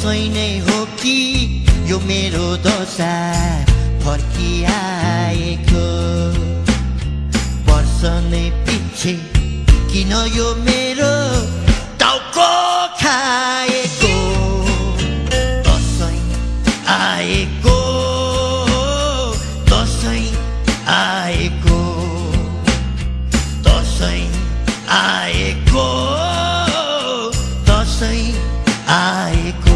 दसैँ नै हो कि यो मेरो दशा फर्किआएको वर्ष नै पछि किन यो मेरो टाउको खाएको दसैँ आएको दसैँ आएको दसैँ आएको दसैँ आएको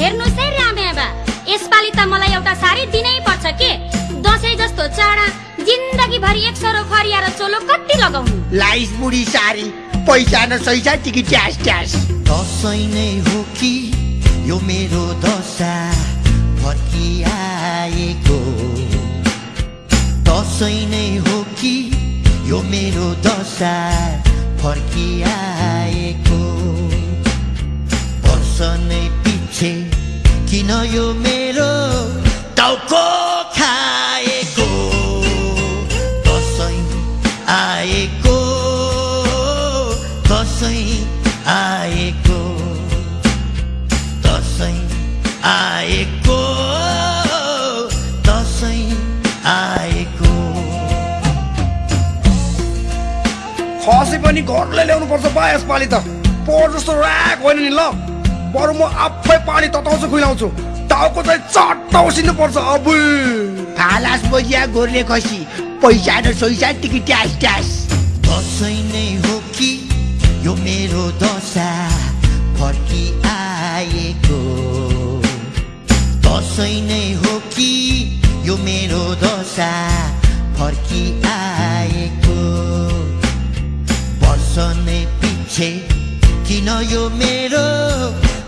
हेर्नुस् है रामेबा यसपालि त मलाई एउटा साडी दिनै पर्छ के दसैँ जस्तो चाडा जिन्दगीभरि एक सरो फरिया र चोलो कति लगाउनु लाइस बुढी साडी पैसा न सैसा टिकी ट्यास ट्यास दसैँ नै हो कि यो मेरो दशा फर्किआएको दसैँ नै हो कि यो मेरो दशा फर्किआएको वर्ष नै पछि किन यो मेरो टाउको खाएको दसैँ आएको दसैँ आएको दसैँ आएको दसैँ आएको खसी पनि घरले ल्याउनु पर्छ बा यसपालि त पोहोर जस्तो ऱ्याक होइन नि ल बरु म आफै पानी तताउँछु खुइलाउँछु टाउको चाहिँ चट्ट उसिन्नु पर्छ अब फालास बजिया गोर्ले खसी पैसा न सैसा टिकी ट्यास ट्यास दसैँ नै हो कि यो मेरो दशा फर्किआएको दसैँ नै हो कि यो मेरो दशा फर्किआएको वर्ष नै पछि किन यो मेरो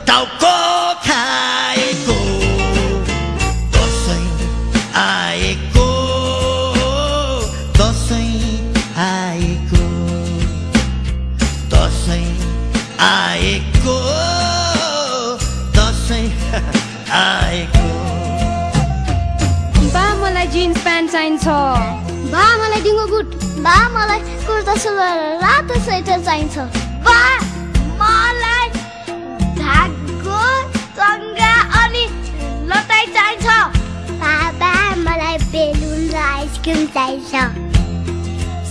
टाउको खाएको दसैँ आएको दसैँ आएको दसैँ आएको दसैँ आएको बा मलाई जिन्स प्यान्ट चाहिन्छ बा मलाई डिङ्गो बुट बा मलाई कुर्ता सुरुवाल रातो स्वेटर चाहिन्छ बा मलाई धागो चङ्गा अनि लटाई चाहिन्छ बाबा मलाई बेलुन र आइसक्रिम चाहिन्छ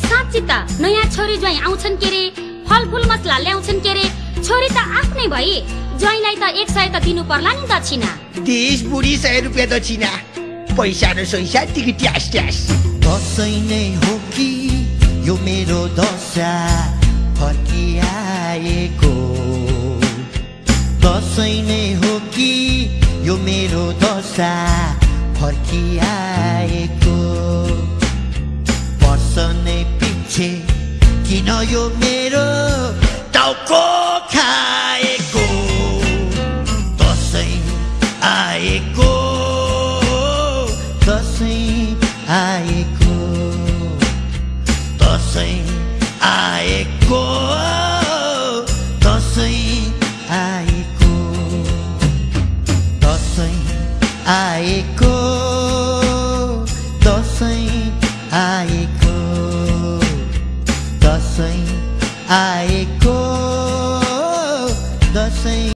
साँच्ची त नयाँ छोरी ज्वाइँ आउँछन् के रे फलफुल मसला ल्याउँछन् के रे छोरी त आफ्नै भई ज्वाइँलाई त 100 त दिनु पर्ला नि दक्षिणा 30 बुढी 100 रुपियाँ दक्षिणा पैसा न सैसा टिकी ट्यास ट्यास दसैँ नै हो कि यो मेरो दशा फर्किआएको दसैँ नै हो कि यो मेरो दशा फर्किआएको वर्ष नै पछि किन यो मेरो टाउको खाएको दसैँ आएको दसैँ आएको दसैँ आएको दसैँ आएको दसैँ आएको दसैँ आएको दसैँ आएको